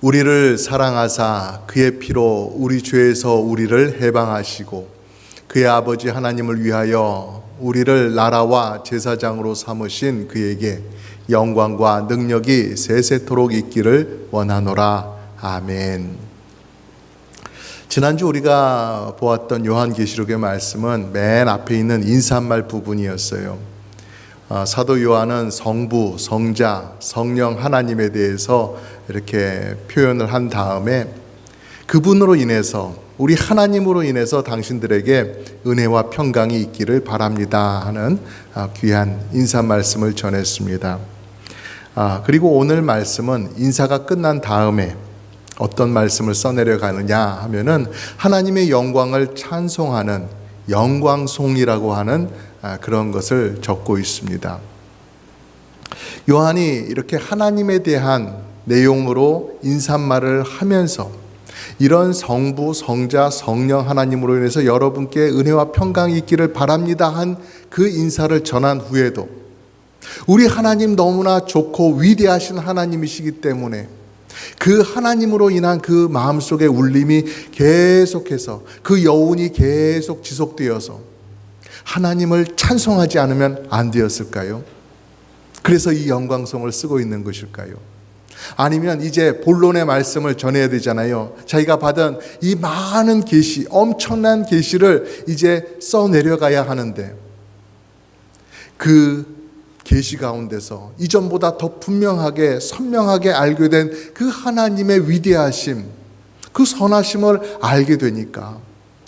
우리를 사랑하사 그의 피로 우리 죄에서 우리를 해방하시고 그의 아버지 하나님을 위하여 우리를 나라와 제사장으로 삼으신 그에게 영광과 능력이 세세토록 있기를 원하노라. 아멘. 지난주 우리가 보았던 요한계시록의 말씀은 맨 앞에 있는 인사말 부분이었어요. 사도 요한은 성부, 성자, 성령 하나님에 대해서 이렇게 표현을 한 다음에 그분으로 인해서, 우리 하나님으로 인해서 당신들에게 은혜와 평강이 있기를 바랍니다 하는 귀한 인사 말씀을 전했습니다. 그리고 오늘 말씀은 인사가 끝난 다음에 어떤 말씀을 써내려 가느냐 하면은 하나님의 영광을 찬송하는 영광송이라고 하는 그런 것을 적고 있습니다. 요한이 이렇게 하나님에 대한 내용으로 인사말을 하면서 이런 성부, 성자, 성령 하나님으로 인해서 여러분께 은혜와 평강이 있기를 바랍니다 한 그 인사를 전한 후에도 우리 하나님 너무나 좋고 위대하신 하나님이시기 때문에 그 하나님으로 인한 그 마음속의 울림이 계속해서, 그 여운이 계속 지속되어서 하나님을 찬송하지 않으면 안 되었을까요? 그래서 이 영광송을 쓰고 있는 것일까요? 아니면 이제 본론의 말씀을 전해야 되잖아요. 자기가 받은 이 많은 계시, 엄청난 계시를 이제 써내려가야 하는데 그 계시 가운데서 이전보다 더 분명하게 선명하게 알게 된 그 하나님의 위대하심, 그 선하심을 알게 되니까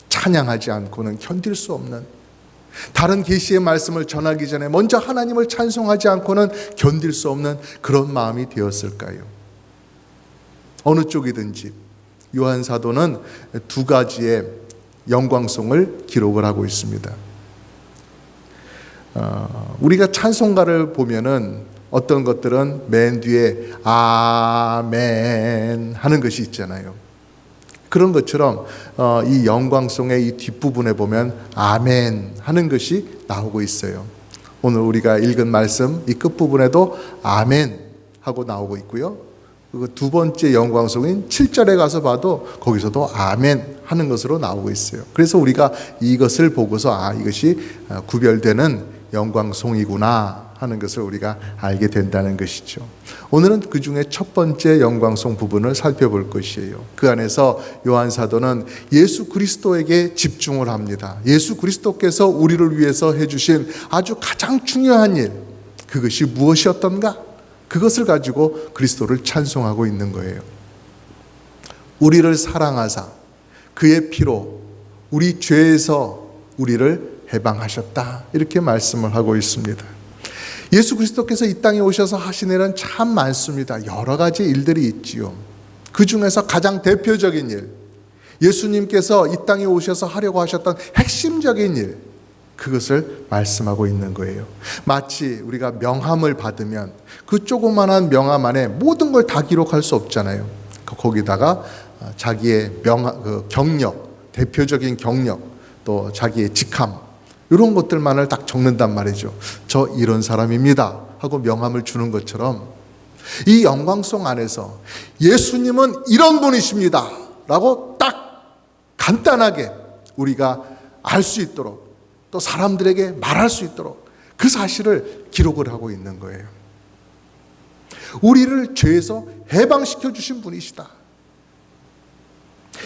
찬양하지 않고는 견딜 수 없는, 다른 계시의 말씀을 전하기 전에 먼저 하나님을 찬송하지 않고는 견딜 수 없는 그런 마음이 되었을까요? 어느 쪽이든지 요한 사도는 두 가지의 영광송을 기록을 하고 있습니다. 우리가 찬송가를 보면은 어떤 것들은 맨 뒤에 아멘 하는 것이 있잖아요. 그런 것처럼 이 영광송의 이 뒷부분에 보면 아멘 하는 것이 나오고 있어요. 오늘 우리가 읽은 말씀 이 끝부분에도 아멘 하고 나오고 있고요. 그리고 두 번째 영광송인 7절에 가서 봐도 거기서도 아멘 하는 것으로 나오고 있어요. 그래서 우리가 이것을 보고서 이것이 구별되는 영광송이구나 하는 것을 우리가 알게 된다는 것이죠. 오늘은 그 중에 첫 번째 영광송 부분을 살펴볼 것이에요. 그 안에서 요한 사도는 예수 그리스도에게 집중을 합니다. 예수 그리스도께서 우리를 위해서 해주신 아주 가장 중요한 일, 그것이 무엇이었던가? 그것을 가지고 그리스도를 찬송하고 있는 거예요. 우리를 사랑하사 그의 피로 우리 죄에서 우리를 해방하셨다, 이렇게 말씀을 하고 있습니다. 예수 그리스도께서 이 땅에 오셔서 하신 일은 참 많습니다. 여러 가지 일들이 있지요. 그 중에서 가장 대표적인 일, 예수님께서 이 땅에 오셔서 하려고 하셨던 핵심적인 일, 그것을 말씀하고 있는 거예요. 마치 우리가 명함을 받으면 그 조그만한 명함 안에 모든 걸 다 기록할 수 없잖아요. 거기다가 자기의 경력, 대표적인 경력, 또 자기의 직함, 이런 것들만을 딱 적는단 말이죠. 저 이런 사람입니다 하고 명함을 주는 것처럼 이 영광송 안에서 예수님은 이런 분이십니다 라고 딱 간단하게 우리가 알 수 있도록, 또 사람들에게 말할 수 있도록 그 사실을 기록을 하고 있는 거예요. 우리를 죄에서 해방시켜 주신 분이시다.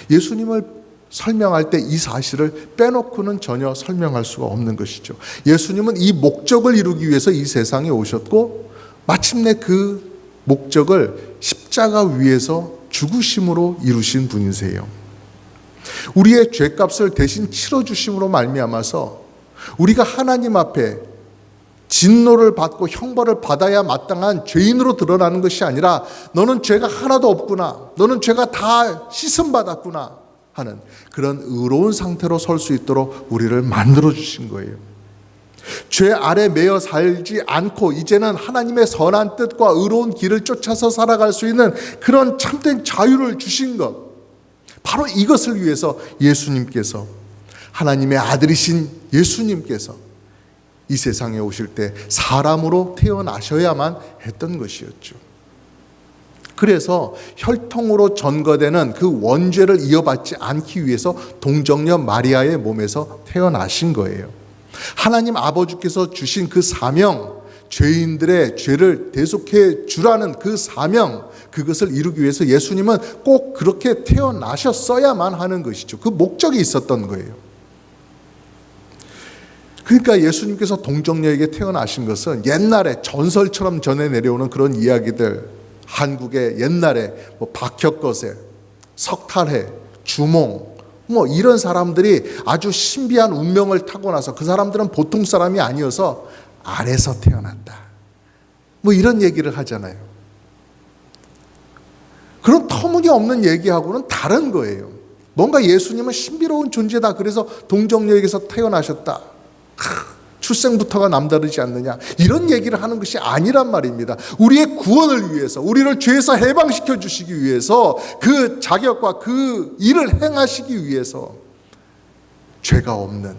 예수님을 설명할 때 이 사실을 빼놓고는 전혀 설명할 수가 없는 것이죠. 예수님은 이 목적을 이루기 위해서 이 세상에 오셨고 마침내 그 목적을 십자가 위에서 죽으심으로 이루신 분이세요. 우리의 죄값을 대신 치러주심으로 말미암아서 우리가 하나님 앞에 진노를 받고 형벌을 받아야 마땅한 죄인으로 드러나는 것이 아니라 너는 죄가 하나도 없구나, 너는 죄가 다 씻음받았구나 하는 그런 의로운 상태로 설 수 있도록 우리를 만들어 주신 거예요. 죄 아래 매여 살지 않고 이제는 하나님의 선한 뜻과 의로운 길을 쫓아서 살아갈 수 있는 그런 참된 자유를 주신 것, 바로 이것을 위해서 예수님께서, 하나님의 아들이신 예수님께서 이 세상에 오실 때 사람으로 태어나셔야만 했던 것이었죠. 그래서 혈통으로 전거되는 그 원죄를 이어받지 않기 위해서 동정녀 마리아의 몸에서 태어나신 거예요. 하나님 아버지께서 주신 그 사명, 죄인들의 죄를 대속해 주라는 그 사명, 그것을 이루기 위해서 예수님은 꼭 그렇게 태어나셨어야만 하는 것이죠. 그 목적이 있었던 거예요. 그러니까 예수님께서 동정녀에게 태어나신 것은 옛날에 전설처럼 전해 내려오는 그런 이야기들, 한국의 옛날에 박혁거세, 석탈해, 주몽 이런 사람들이 아주 신비한 운명을 타고나서 그 사람들은 보통 사람이 아니어서 알에서 태어난다, 이런 얘기를 하잖아요. 그런 터무니없는 얘기하고는 다른 거예요. 뭔가 예수님은 신비로운 존재다, 그래서 동정녀에게서 태어나셨다, 출생부터가 남다르지 않느냐, 이런 얘기를 하는 것이 아니란 말입니다. 우리의 구원을 위해서, 우리를 죄에서 해방시켜 주시기 위해서, 그 자격과 그 일을 행하시기 위해서 죄가 없는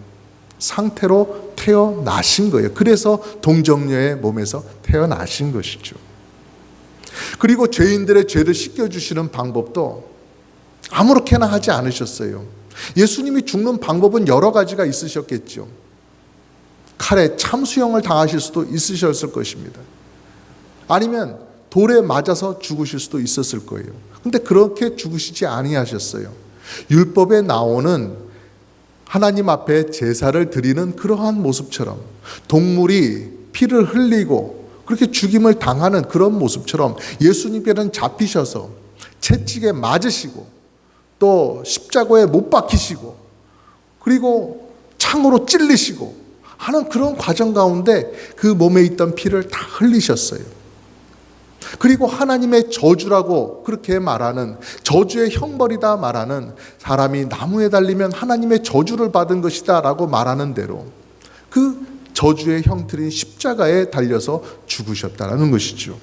상태로 태어나신 거예요. 그래서 동정녀의 몸에서 태어나신 것이죠. 그리고 죄인들의 죄를 씻겨주시는 방법도 아무렇게나 하지 않으셨어요. 예수님이 죽는 방법은 여러 가지가 있으셨겠죠. 칼에 참수형을 당하실 수도 있으셨을 것입니다. 아니면 돌에 맞아서 죽으실 수도 있었을 거예요. 근데 그렇게 죽으시지 아니하셨어요. 율법에 나오는 하나님 앞에 제사를 드리는 그러한 모습처럼, 동물이 피를 흘리고 그렇게 죽임을 당하는 그런 모습처럼 예수님께는 잡히셔서 채찍에 맞으시고 또 십자가에 못 박히시고 그리고 창으로 찔리시고 하는 그런 과정 가운데 그 몸에 있던 피를 다 흘리셨어요. 그리고 하나님의 저주라고 그렇게 말하는, 저주의 형벌이다 말하는, 사람이 나무에 달리면 하나님의 저주를 받은 것이다 라고 말하는 대로 그 저주의 형틀인 십자가에 달려서 죽으셨다는 것이죠.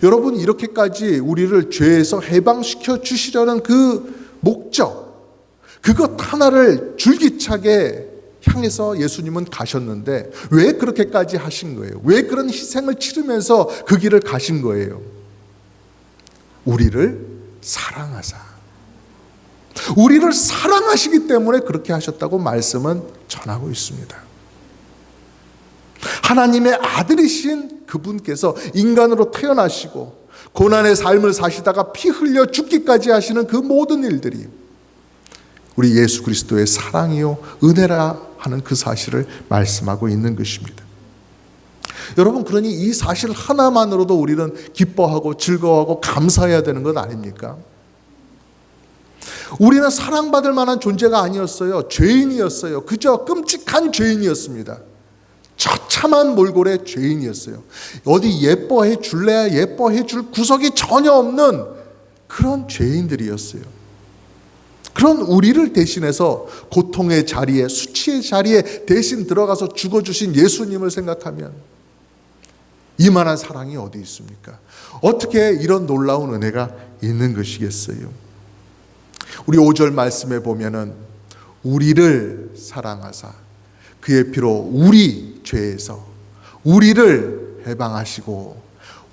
여러분, 이렇게까지 우리를 죄에서 해방시켜 주시려는 그 목적, 그것 하나를 줄기차게 향해서 예수님은 가셨는데 왜 그렇게까지 하신 거예요? 왜 그런 희생을 치르면서 그 길을 가신 거예요? 우리를 사랑하사, 우리를 사랑하시기 때문에 그렇게 하셨다고 말씀은 전하고 있습니다. 하나님의 아들이신 그분께서 인간으로 태어나시고 고난의 삶을 사시다가 피 흘려 죽기까지 하시는 그 모든 일들이 우리 예수 그리스도의 사랑이요 은혜라 하는 그 사실을 말씀하고 있는 것입니다. 여러분, 그러니 이 사실 하나만으로도 우리는 기뻐하고 즐거워하고 감사해야 되는 것 아닙니까? 우리는 사랑받을 만한 존재가 아니었어요. 죄인이었어요. 그저 끔찍한 죄인이었습니다. 처참한 몰골의 죄인이었어요. 어디 예뻐해 줄래야 예뻐해 줄 구석이 전혀 없는 그런 죄인들이었어요. 그런 우리를 대신해서 고통의 자리에, 수치의 자리에 대신 들어가서 죽어주신 예수님을 생각하면 이만한 사랑이 어디 있습니까? 어떻게 이런 놀라운 은혜가 있는 것이겠어요? 우리 5절 말씀에 보면은 우리를 사랑하사 그의 피로 우리 죄에서 우리를 해방하시고,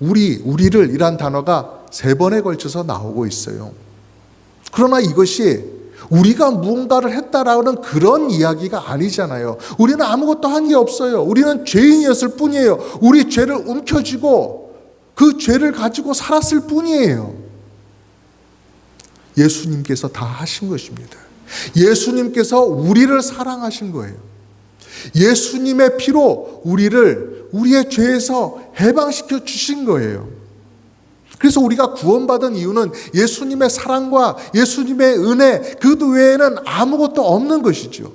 우리를 이란 단어가 3번에 걸쳐서 나오고 있어요. 그러나 이것이 우리가 무언가를 했다라는 그런 이야기가 아니잖아요. 우리는 아무것도 한 게 없어요. 우리는 죄인이었을 뿐이에요. 우리 죄를 움켜쥐고 그 죄를 가지고 살았을 뿐이에요. 예수님께서 다 하신 것입니다. 예수님께서 우리를 사랑하신 거예요. 예수님의 피로 우리의 죄에서 해방시켜 주신 거예요. 그래서 우리가 구원받은 이유는 예수님의 사랑과 예수님의 은혜, 그 외에는 아무것도 없는 것이죠.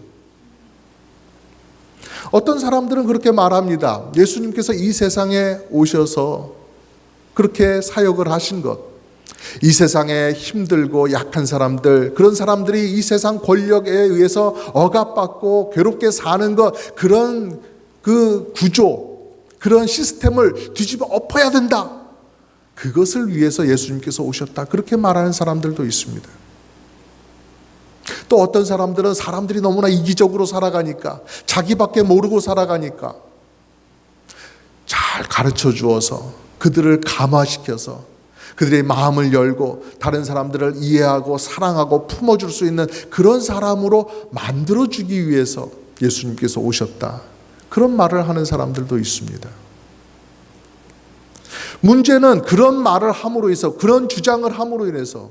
어떤 사람들은 그렇게 말합니다. 예수님께서 이 세상에 오셔서 그렇게 사역을 하신 것, 이 세상에 힘들고 약한 사람들, 그런 사람들이 이 세상 권력에 의해서 억압받고 괴롭게 사는 것, 그런 그 구조, 그런 시스템을 뒤집어 엎어야 된다, 그것을 위해서 예수님께서 오셨다, 그렇게 말하는 사람들도 있습니다. 또 어떤 사람들은 사람들이 너무나 이기적으로 살아가니까, 자기밖에 모르고 살아가니까 잘 가르쳐 주어서 그들을 감화시켜서 그들의 마음을 열고 다른 사람들을 이해하고 사랑하고 품어줄 수 있는 그런 사람으로 만들어주기 위해서 예수님께서 오셨다. 그런 말을 하는 사람들도 있습니다. 문제는 그런 말을 함으로 해서, 그런 주장을 함으로 인해서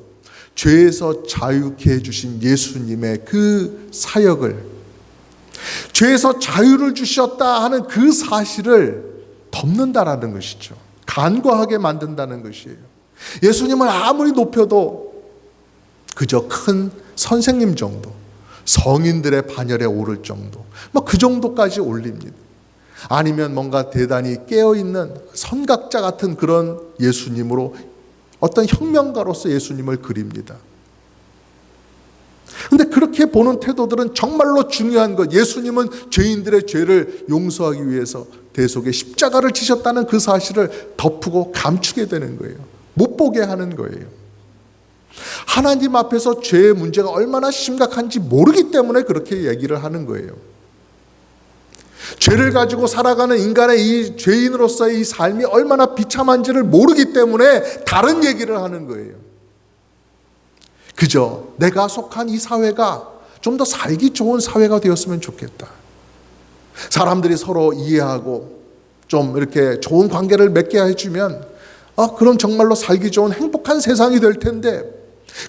죄에서 자유케 해주신 예수님의 그 사역을, 죄에서 자유를 주셨다 하는 그 사실을 덮는다라는 것이죠. 간과하게 만든다는 것이에요. 예수님을 아무리 높여도 그저 큰 선생님 정도, 성인들의 반열에 오를 정도, 그 정도까지 올립니다. 아니면 뭔가 대단히 깨어있는 선각자 같은 그런 예수님으로 어떤 혁명가로서 예수님을 그립니다. 그런데 그렇게 보는 태도들은 정말로 중요한 것, 예수님은 죄인들의 죄를 용서하기 위해서 대속의 십자가를 지셨다는 그 사실을 덮고 감추게 되는 거예요. 못 보게 하는 거예요. 하나님 앞에서 죄의 문제가 얼마나 심각한지 모르기 때문에 그렇게 얘기를 하는 거예요. 죄를 가지고 살아가는 인간의 이 죄인으로서의 이 삶이 얼마나 비참한지를 모르기 때문에 다른 얘기를 하는 거예요. 그저 내가 속한 이 사회가 좀 더 살기 좋은 사회가 되었으면 좋겠다. 사람들이 서로 이해하고 좀 이렇게 좋은 관계를 맺게 해주면 그럼 정말로 살기 좋은 행복한 세상이 될 텐데,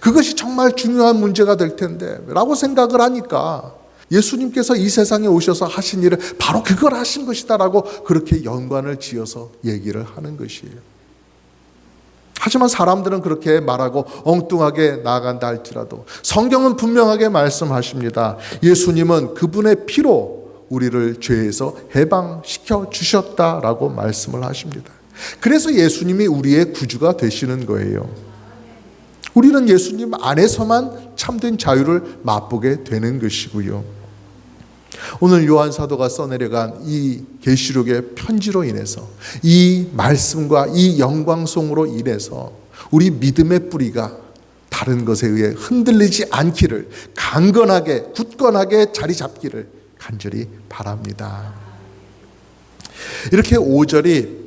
그것이 정말 중요한 문제가 될 텐데 라고 생각을 하니까 예수님께서 이 세상에 오셔서 하신 일을 바로 그걸 하신 것이다 라고 그렇게 연관을 지어서 얘기를 하는 것이에요. 하지만 사람들은 그렇게 말하고 엉뚱하게 나아간다 할지라도 성경은 분명하게 말씀하십니다. 예수님은 그분의 피로 우리를 죄에서 해방시켜 주셨다라고 말씀을 하십니다. 그래서 예수님이 우리의 구주가 되시는 거예요. 우리는 예수님 안에서만 참된 자유를 맛보게 되는 것이고요. 오늘 요한 사도가 써내려간 이 계시록의 편지로 인해서, 이 말씀과 이 영광송으로 인해서 우리 믿음의 뿌리가 다른 것에 의해 흔들리지 않기를, 강건하게 굳건하게 자리 잡기를 간절히 바랍니다. 이렇게 5절이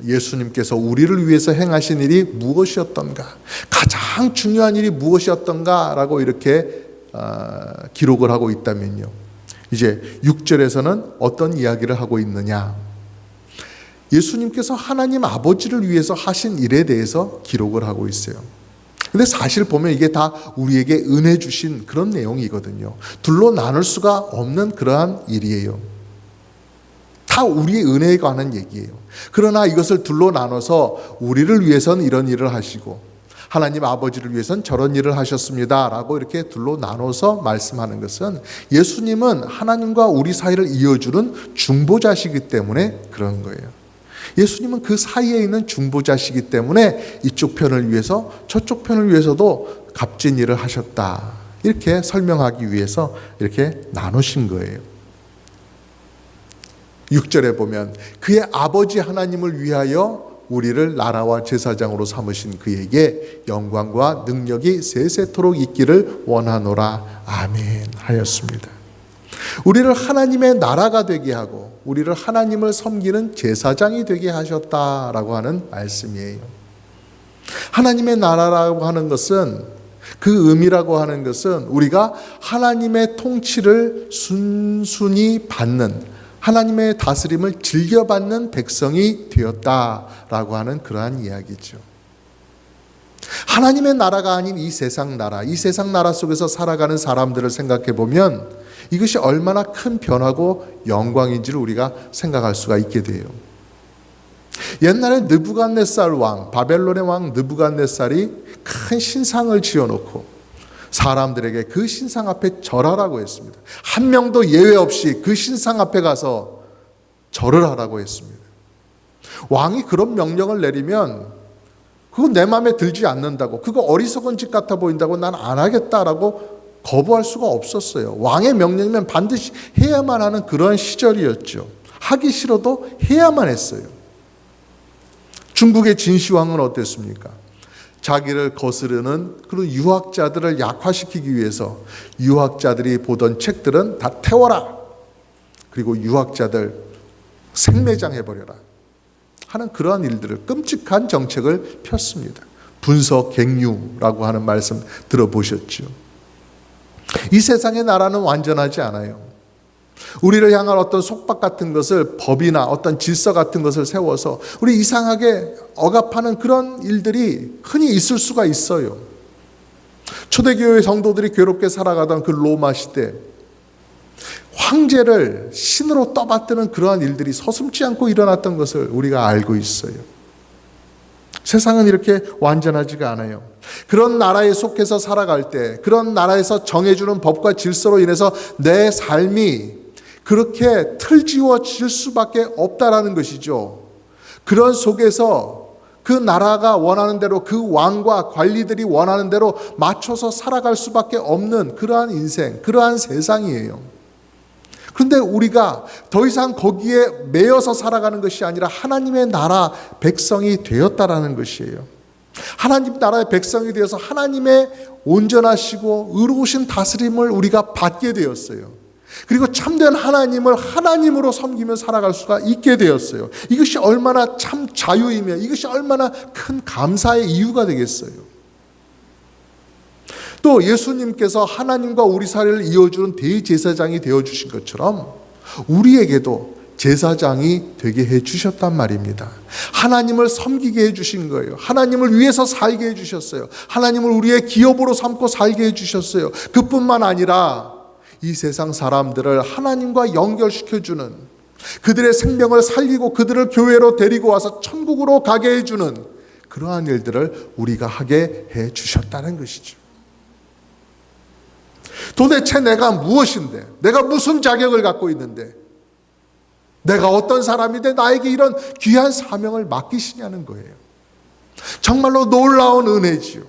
예수님께서 우리를 위해서 행하신 일이 무엇이었던가, 가장 중요한 일이 무엇이었던가 라고 이렇게 기록을 하고 있다면요, 이제 6절에서는 어떤 이야기를 하고 있느냐, 예수님께서 하나님 아버지를 위해서 하신 일에 대해서 기록을 하고 있어요. 근데 사실 보면 이게 다 우리에게 은혜 주신 그런 내용이거든요. 둘로 나눌 수가 없는 그러한 일이에요. 다 우리의 은혜에 관한 얘기예요. 그러나 이것을 둘로 나눠서 우리를 위해서는 이런 일을 하시고 하나님 아버지를 위해서는 저런 일을 하셨습니다 라고 이렇게 둘로 나눠서 말씀하는 것은, 예수님은 하나님과 우리 사이를 이어주는 중보자시기 때문에 그런 거예요. 예수님은 그 사이에 있는 중보자시기 때문에 이쪽 편을 위해서 저쪽 편을 위해서도 값진 일을 하셨다, 이렇게 설명하기 위해서 이렇게 나누신 거예요. 6절에 보면 그의 아버지 하나님을 위하여 우리를 나라와 제사장으로 삼으신 그에게 영광과 능력이 세세토록 있기를 원하노라. 아멘 하였습니다. 우리를 하나님의 나라가 되게 하고 우리를 하나님을 섬기는 제사장이 되게 하셨다라고 하는 말씀이에요. 하나님의 나라라고 하는 것은, 그 의미라고 하는 것은 우리가 하나님의 통치를 순순히 받는, 하나님의 다스림을 즐겨받는 백성이 되었다라고 하는 그러한 이야기죠. 하나님의 나라가 아닌 이 세상 나라, 이 세상 나라 속에서 살아가는 사람들을 생각해 보면 이것이 얼마나 큰 변화고 영광인지를 우리가 생각할 수가 있게 돼요. 옛날에 느부갓네살 왕, 바벨론의 왕 느부갓네살이 큰 신상을 지어놓고 사람들에게 그 신상 앞에 절하라고 했습니다. 한 명도 예외 없이 그 신상 앞에 가서 절을 하라고 했습니다. 왕이 그런 명령을 내리면 그거 내 마음에 들지 않는다고, 그거 어리석은 짓 같아 보인다고 난 안 하겠다라고 거부할 수가 없었어요. 왕의 명령이면 반드시 해야만 하는 그런 시절이었죠. 하기 싫어도 해야만 했어요. 중국의 진시황은 어땠습니까? 자기를 거스르는 그런 유학자들을 약화시키기 위해서 유학자들이 보던 책들은 다 태워라, 그리고 유학자들 생매장해버려라 하는 그러한 일들을, 끔찍한 정책을 폈습니다. 분석갱류라고 하는 말씀 들어보셨죠? 이 세상의 나라는 완전하지 않아요. 우리를 향한 어떤 속박 같은 것을, 법이나 어떤 질서 같은 것을 세워서 우리 이상하게 억압하는 그런 일들이 흔히 있을 수가 있어요. 초대교회 성도들이 괴롭게 살아가던 그 로마 시대, 황제를 신으로 떠받드는 그러한 일들이 서슴지 않고 일어났던 것을 우리가 알고 있어요. 세상은 이렇게 완전하지가 않아요. 그런 나라에 속해서 살아갈 때, 그런 나라에서 정해주는 법과 질서로 인해서 내 삶이 그렇게 틀지워질 수밖에 없다라는 것이죠. 그런 속에서 그 나라가 원하는 대로, 그 왕과 관리들이 원하는 대로 맞춰서 살아갈 수밖에 없는 그러한 인생, 그러한 세상이에요. 그런데 우리가 더 이상 거기에 매여서 살아가는 것이 아니라 하나님의 나라 백성이 되었다라는 것이에요. 하나님 나라의 백성이 되어서 하나님의 온전하시고 의로우신 다스림을 우리가 받게 되었어요. 그리고 참된 하나님을 하나님으로 섬기며 살아갈 수가 있게 되었어요. 이것이 얼마나 참 자유이며 이것이 얼마나 큰 감사의 이유가 되겠어요. 또 예수님께서 하나님과 우리 사이를 이어주는 대제사장이 되어주신 것처럼 우리에게도 제사장이 되게 해주셨단 말입니다. 하나님을 섬기게 해주신 거예요. 하나님을 위해서 살게 해주셨어요. 하나님을 우리의 기업으로 삼고 살게 해주셨어요. 그뿐만 아니라 이 세상 사람들을 하나님과 연결시켜주는, 그들의 생명을 살리고 그들을 교회로 데리고 와서 천국으로 가게 해주는 그러한 일들을 우리가 하게 해주셨다는 것이죠. 도대체 내가 무엇인데, 내가 무슨 자격을 갖고 있는데, 내가 어떤 사람인데 나에게 이런 귀한 사명을 맡기시냐는 거예요. 정말로 놀라운 은혜지요.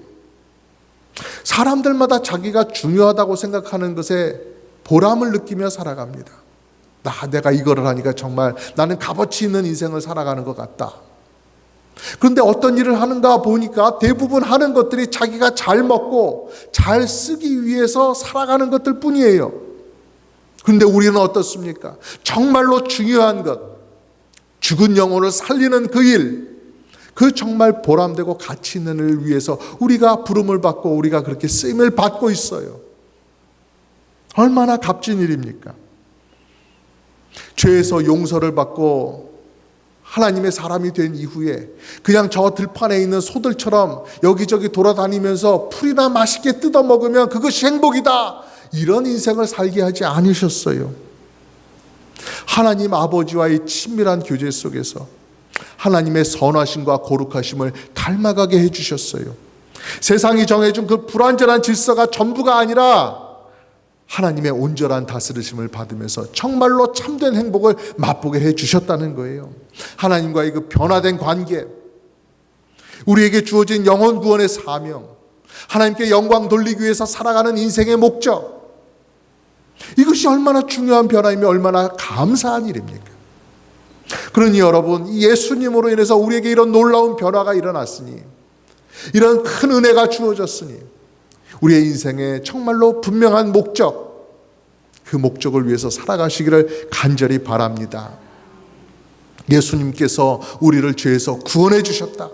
사람들마다 자기가 중요하다고 생각하는 것에 보람을 느끼며 살아갑니다. 내가 이거를 하니까 정말 나는 값어치 있는 인생을 살아가는 것 같다. 그런데 어떤 일을 하는가 보니까 대부분 하는 것들이 자기가 잘 먹고 잘 쓰기 위해서 살아가는 것들 뿐이에요. 그런데 우리는 어떻습니까? 정말로 중요한 것, 죽은 영혼을 살리는 그 일, 그 정말 보람되고 가치 있는 일을 위해서 우리가 부름을 받고 우리가 그렇게 쓰임을 받고 있어요. 얼마나 값진 일입니까? 죄에서 용서를 받고 하나님의 사람이 된 이후에 그냥 저 들판에 있는 소들처럼 여기저기 돌아다니면서 풀이나 맛있게 뜯어 먹으면 그것이 행복이다, 이런 인생을 살게 하지 않으셨어요. 하나님 아버지와의 친밀한 교제 속에서 하나님의 선하심과 거룩하심을 닮아가게 해주셨어요. 세상이 정해준 그 불완전한 질서가 전부가 아니라 하나님의 온전한 다스리심을 받으면서 정말로 참된 행복을 맛보게 해주셨다는 거예요. 하나님과의 그 변화된 관계, 우리에게 주어진 영혼 구원의 사명, 하나님께 영광 돌리기 위해서 살아가는 인생의 목적, 이것이 얼마나 중요한 변화이며 얼마나 감사한 일입니까? 그러니 여러분, 예수님으로 인해서 우리에게 이런 놀라운 변화가 일어났으니, 이런 큰 은혜가 주어졌으니 우리의 인생에 정말로 분명한 목적, 그 목적을 위해서 살아가시기를 간절히 바랍니다. 예수님께서 우리를 죄에서 구원해 주셨다,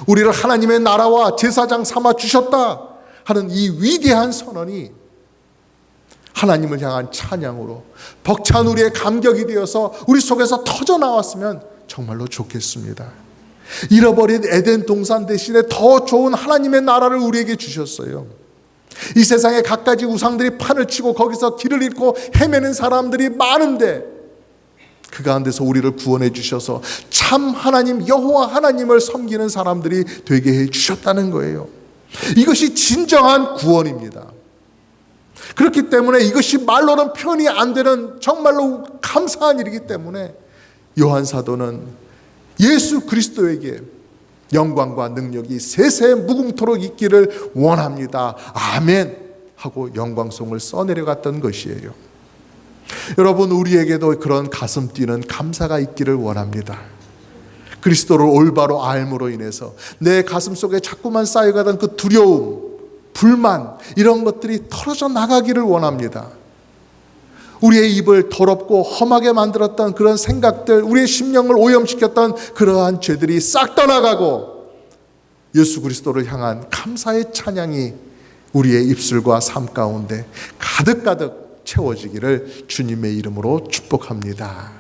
우리를 하나님의 나라와 제사장 삼아 주셨다 하는 이 위대한 선언이 하나님을 향한 찬양으로 벅찬 우리의 감격이 되어서 우리 속에서 터져 나왔으면 정말로 좋겠습니다. 잃어버린 에덴 동산 대신에 더 좋은 하나님의 나라를 우리에게 주셨어요. 이 세상에 갖가지 우상들이 판을 치고 거기서 길을 잃고 헤매는 사람들이 많은데 그 가운데서 우리를 구원해 주셔서 참 하나님 여호와 하나님을 섬기는 사람들이 되게 해 주셨다는 거예요. 이것이 진정한 구원입니다. 그렇기 때문에 이것이 말로는 표현이 안 되는 정말로 감사한 일이기 때문에 요한 사도는 예수 그리스도에게 영광과 능력이 세세 무궁토록 있기를 원합니다. 아멘 하고 영광송을 써내려갔던 것이에요. 여러분, 우리에게도 그런 가슴 뛰는 감사가 있기를 원합니다. 그리스도를 올바로 알므로 인해서 내 가슴 속에 자꾸만 쌓여가던 그 두려움, 불만, 이런 것들이 털어져 나가기를 원합니다. 우리의 입을 더럽고 험하게 만들었던 그런 생각들, 우리의 심령을 오염시켰던 그러한 죄들이 싹 떠나가고 예수 그리스도를 향한 감사의 찬양이 우리의 입술과 삶 가운데 가득가득 채워지기를 주님의 이름으로 축복합니다.